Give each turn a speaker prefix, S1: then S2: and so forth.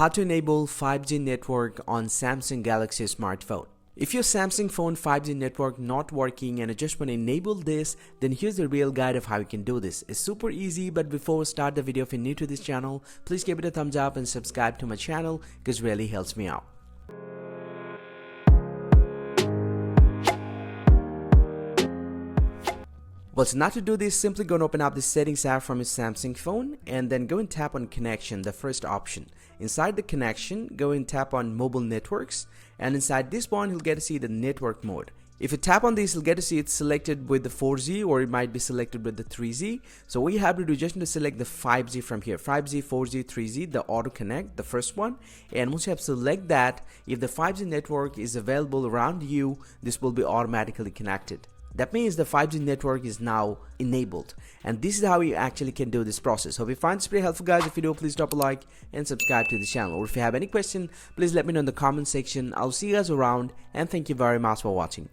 S1: How to enable 5G network on Samsung Galaxy smartphone. If your Samsung phone 5G network not working and you just want to enable this, then here's the real guide of how you can do this. It's super easy, but before we start the video, if you're new to this channel, please give it a thumbs up and subscribe to my channel because it really helps me out. Well, so now to do this, simply go and open up the settings app from your Samsung phone and then go and tap on connection, the first option. Inside the connection, go and tap on mobile networks, and inside this one, you'll get to see the network mode. If you tap on this, you'll get to see it's selected with the 4G or it might be selected with the 3G. So what you have to do, just need to select the 5G from here. 5G, 4G, 3G, the auto connect, the first one. And once you have select that, if the 5G network is available around you, this will be automatically connected. That means the 5G network is now enabled, and this is how you actually can do this process. Hope you find this pretty helpful, guys. If you do, please drop a like and subscribe to the channel, or if you have any question, please let me know in the comment section. I'll see you guys around, and thank you very much for watching.